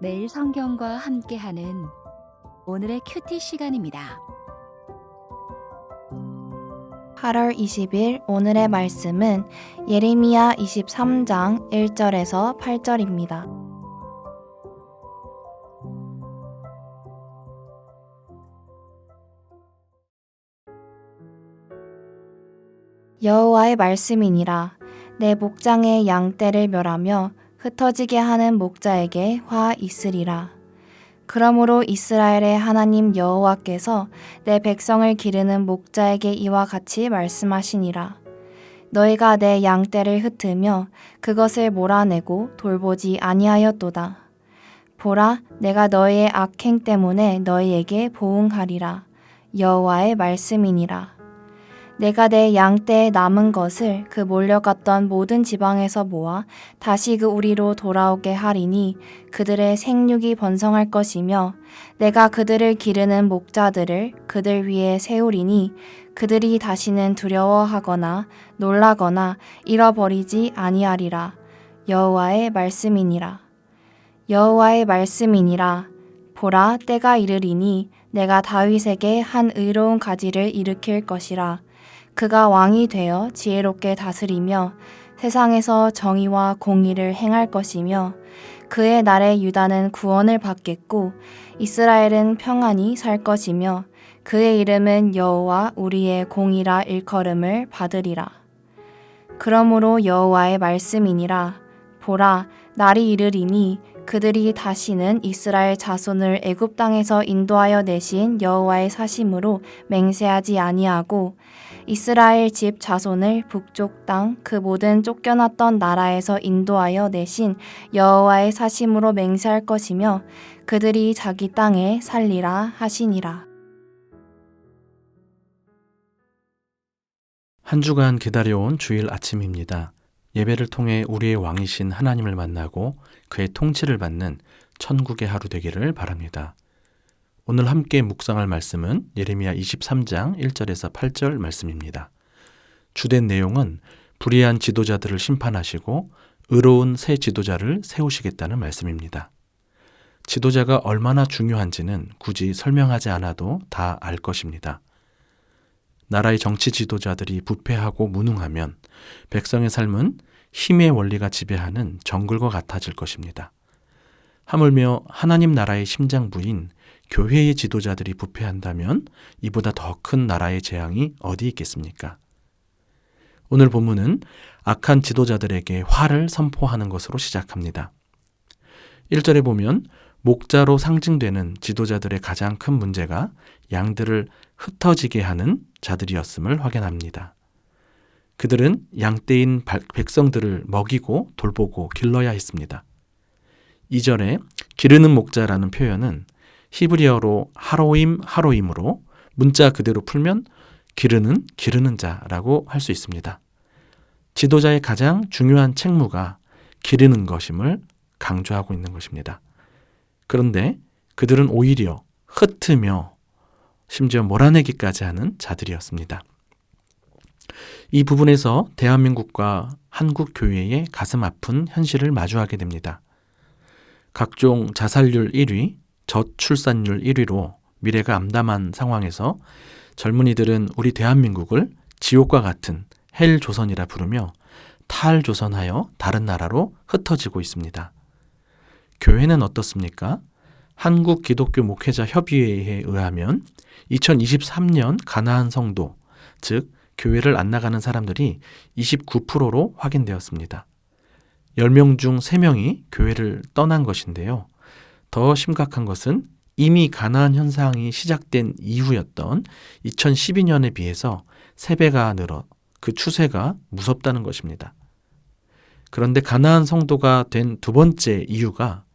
매일 성경과 함께하는 오늘의 큐티 시간입니다. 8월 20일 오늘의 말씀은 예레미야 23장 1절에서 8절입니다. 여호와의 말씀이니라. 내 목장의 양떼를 멸하며 흩어지게 하는 목자에게 화 있으리라. 그러므로 이스라엘의 하나님 여호와께서 내 백성을 기르는 목자에게 이와 같이 말씀하시니라. 너희가 내 양떼를 흩으며 그것을 몰아내고 돌보지 아니하였도다. 보라, 내가 너희의 악행 때문에 너희에게 보응하리라. 여호와의 말씀이니라. 내가 내 양떼에 남은 것을 그 몰려갔던 모든 지방에서 모아 다시 그 우리로 돌아오게 하리니 그들의 생육이 번성할 것이며 내가 그들을 기르는 목자들을 그들 위에 세우리니 그들이 다시는 두려워하거나 놀라거나 잃어버리지 아니하리라. 여호와의 말씀이니라. 여호와의 말씀이니라. 보라, 때가 이르리니 내가 다윗에게 한 의로운 가지를 일으킬 것이라. 그가 왕이 되어 지혜롭게 다스리며 세상에서 정의와 공의를 행할 것이며 그의 날에 유다는 구원을 받겠고 이스라엘은 평안히 살 것이며 그의 이름은 여호와 우리의 공이라 일컬음을 받으리라. 그러므로 여호와의 말씀이니라. 보라, 날이 이르리니 그들이 다시는 이스라엘 자손을 애굽 땅에서 인도하여 내신 여호와의 사심으로 맹세하지 아니하고 이스라엘 집 자손을 북쪽 땅 그 모든 쫓겨났던 나라에서 인도하여 내신 여호와의 사심으로 맹세할 것이며 그들이 자기 땅에 살리라 하시니라. 한 주간 기다려온 주일 아침입니다. 예배를 통해 우리의 왕이신 하나님을 만나고 그의 통치를 받는 천국의 하루 되기를 바랍니다. 오늘 함께 묵상할 말씀은 예레미야 23장 1절에서 8절 말씀입니다. 주된 내용은 불의한 지도자들을 심판하시고 의로운 새 지도자를 세우시겠다는 말씀입니다. 지도자가 얼마나 중요한지는 굳이 설명하지 않아도 다 알 것입니다. 나라의 정치 지도자들이 부패하고 무능하면 백성의 삶은 힘의 원리가 지배하는 정글과 같아질 것입니다. 하물며 하나님 나라의 심장부인 교회의 지도자들이 부패한다면 이보다 더 큰 나라의 재앙이 어디 있겠습니까? 오늘 본문은 악한 지도자들에게 화를 선포하는 것으로 시작합니다. 1절에 보면 목자로 상징되는 지도자들의 가장 큰 문제가 양들을 흩어지게 하는 자들이었음을 확인합니다. 그들은 양떼인 백성들을 먹이고 돌보고 길러야 했습니다. 2절에 기르는 목자라는 표현은 히브리어로 하로임으로 문자 그대로 풀면 기르는 자라고 할 수 있습니다. 지도자의 가장 중요한 책무가 기르는 것임을 강조하고 있는 것입니다. 그런데 그들은 오히려 흩으며 심지어 몰아내기까지 하는 자들이었습니다. 이 부분에서 대한민국과 한국 교회의 가슴 아픈 현실을 마주하게 됩니다. 각종 자살률 1위, 저출산율 1위로 미래가 암담한 상황에서 젊은이들은 우리 대한민국을 지옥과 같은 헬조선이라 부르며 탈조선하여 다른 나라로 흩어지고 있습니다. 교회는 어떻습니까? 한국 기독교 목회자 협의회에 의하면 2023년 가나안 성도, 즉 교회를 안 나가는 사람들이 29%로 확인되었습니다. 10명 중 3명이 교회를 떠난 것인데요. 더 심각한 것은 이미 가나안 현상이 시작된 이후였던 2012년에 비해서 3배가 늘어 그 추세가 무섭다는 것입니다. 그런데 가나안 성도가 된 두 번째 이유가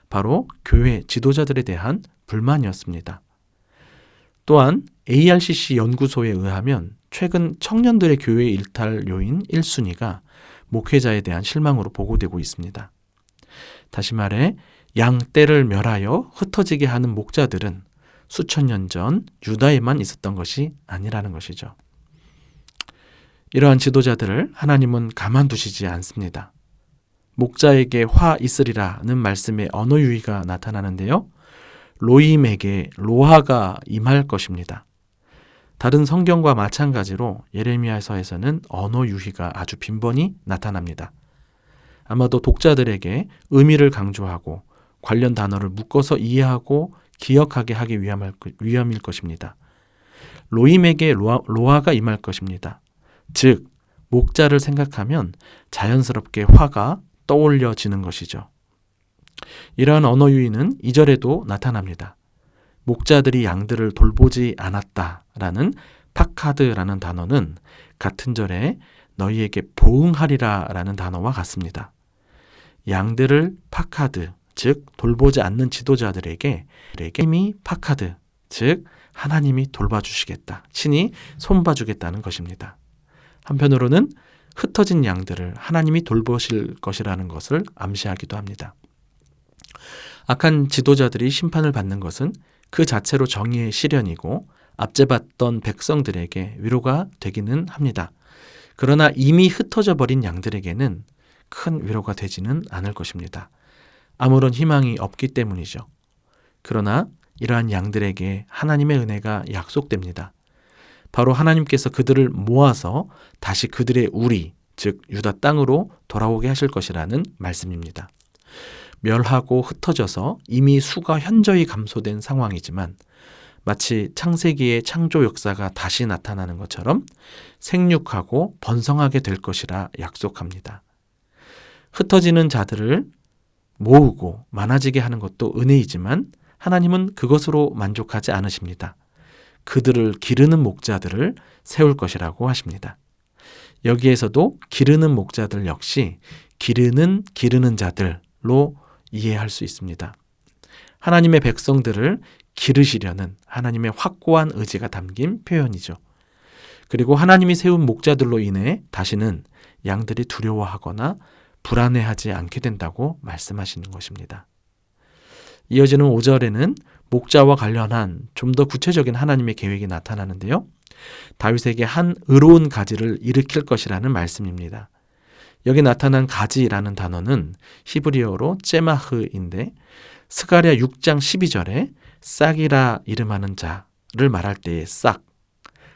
바로 교회 지도자들에 대한 불만이었습니다. 또한 ARCC 연구소에 의하면 최근 청년들의 교회 일탈 요인 1순위가 목회자에 대한 실망으로 보고되고 있습니다. 다시 말해 양떼를 멸하여 흩어지게 하는 목자들은 수천 년 전 유다에만 있었던 것이 아니라는 것이죠. 이러한 지도자들을 하나님은 가만두시지 않습니다. 목자에게 화 있으리라는 말씀의 언어 유희가 나타나는데요. 로임에게 로하가 임할 것입니다. 다른 성경과 마찬가지로 예레미야서에서는 언어 유희가 아주 빈번히 나타납니다. 아마도 독자들에게 의미를 강조하고 관련 단어를 묶어서 이해하고 기억하게 하기 위함일 것입니다. 로임에게 로하가 임할 것입니다. 즉, 목자를 생각하면 자연스럽게 화가 떠올려지는 것이죠. 이러한 언어 유희는 2절에도 나타납니다. 목자들이 양들을 돌보지 않았다라는 파카드라는 단어는 같은 절에 너희에게 보응하리라라는 단어와 같습니다. 양들을 파카드, 즉 돌보지 않는 지도자들에게 힘이 파카드, 즉 하나님이 돌봐주시겠다, 친히 손봐주겠다는 것입니다. 한편으로는 흩어진 양들을 하나님이 돌보실 것이라는 것을 암시하기도 합니다. 악한 지도자들이 심판을 받는 것은 그 자체로 정의의 실현이고 압제받던 백성들에게 위로가 되기는 합니다. 그러나 이미 흩어져 버린 양들에게는 큰 위로가 되지는 않을 것입니다. 아무런 희망이 없기 때문이죠. 그러나 이러한 양들에게 하나님의 은혜가 약속됩니다. 바로 하나님께서 그들을 모아서 다시 그들의 우리, 즉 유다 땅으로 돌아오게 하실 것이라는 말씀입니다. 멸하고 흩어져서 이미 수가 현저히 감소된 상황이지만 마치 창세기의 창조 역사가 다시 나타나는 것처럼 생육하고 번성하게 될 것이라 약속합니다. 흩어지는 자들을 모으고 많아지게 하는 것도 은혜이지만 하나님은 그것으로 만족하지 않으십니다. 그들을 기르는 목자들을 세울 것이라고 하십니다. 여기에서도 기르는 목자들 역시 기르는 자들로 이해할 수 있습니다. 하나님의 백성들을 기르시려는 하나님의 확고한 의지가 담긴 표현이죠. 그리고 하나님이 세운 목자들로 인해 다시는 양들이 두려워하거나 불안해하지 않게 된다고 말씀하시는 것입니다. 이어지는 5절에는 목자와 관련한 좀 더 구체적인 하나님의 계획이 나타나는데요. 다윗에게 한 의로운 가지를 일으킬 것이라는 말씀입니다. 여기 나타난 가지라는 단어는 히브리어로 째마흐인데 스가랴 6장 12절에 싹이라 이름하는 자를 말할 때의 싹,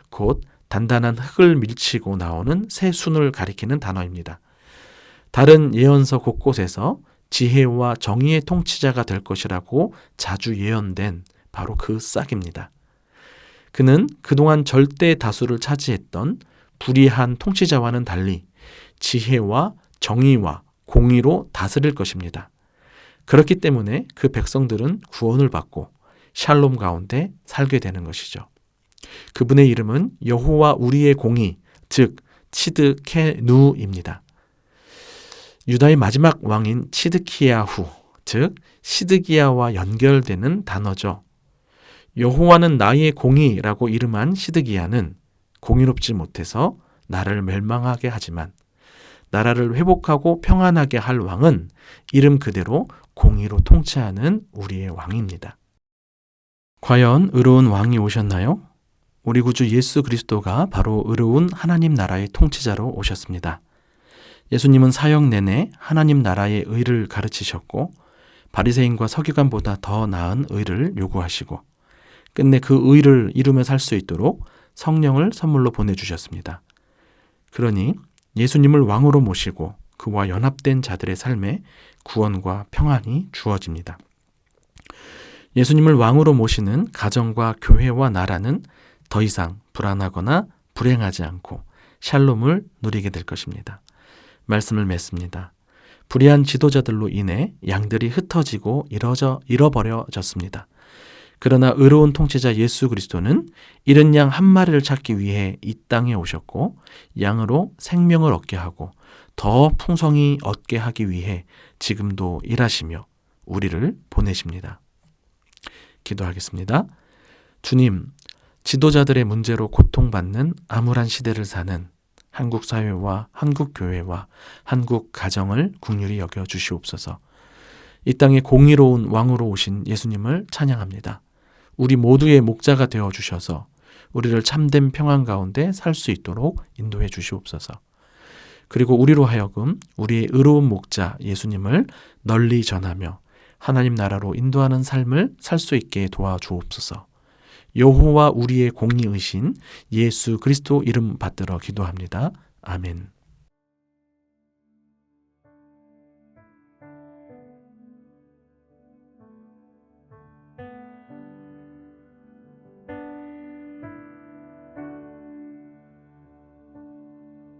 곧 단단한 흙을 밀치고 나오는 새 순을 가리키는 단어입니다. 다른 예언서 곳곳에서 지혜와 정의의 통치자가 될 것이라고 자주 예언된 바로 그 싹입니다. 그는 그동안 절대 다수를 차지했던 불의한 통치자와는 달리 지혜와 정의와 공의로 다스릴 것입니다. 그렇기 때문에 그 백성들은 구원을 받고 샬롬 가운데 살게 되는 것이죠. 그분의 이름은 여호와 우리의 공의, 즉 치드케누입니다. 유다의 마지막 왕인 치드키야후, 즉 시드기야와 연결되는 단어죠. 여호와는 나의 공의라고 이름한 시드기야는 공의롭지 못해서 나라를 멸망하게 하지만 나라를 회복하고 평안하게 할 왕은 이름 그대로 공의로 통치하는 우리의 왕입니다. 과연 의로운 왕이 오셨나요? 우리 구주 예수 그리스도가 바로 의로운 하나님 나라의 통치자로 오셨습니다. 예수님은 사역 내내 하나님 나라의 의를 가르치셨고 바리새인과 서기관보다 더 나은 의를 요구하시고 끝내 그 의를 이루며 살 수 있도록 성령을 선물로 보내주셨습니다. 그러니 예수님을 왕으로 모시고 그와 연합된 자들의 삶에 구원과 평안이 주어집니다. 예수님을 왕으로 모시는 가정과 교회와 나라는 더 이상 불안하거나 불행하지 않고 샬롬을 누리게 될 것입니다. 말씀을 맺습니다. 불의한 지도자들로 인해 양들이 흩어지고 잃어버려졌습니다. 그러나 의로운 통치자 예수 그리스도는 잃은 양 한 마리를 찾기 위해 이 땅에 오셨고 양으로 생명을 얻게 하고 더 풍성히 얻게 하기 위해 지금도 일하시며 우리를 보내십니다. 기도하겠습니다. 주님, 지도자들의 문제로 고통받는 암울한 시대를 사는 한국 사회와 한국 교회와 한국 가정을 긍휼히 여겨 주시옵소서. 이 땅에 공의로운 왕으로 오신 예수님을 찬양합니다. 우리 모두의 목자가 되어 주셔서 우리를 참된 평안 가운데 살 수 있도록 인도해 주시옵소서. 그리고 우리로 하여금 우리의 의로운 목자 예수님을 널리 전하며 하나님 나라로 인도하는 삶을 살 수 있게 도와주옵소서. 여호와 우리의 공의의신 예수 그리스도 이름 받들어 기도합니다. 아멘.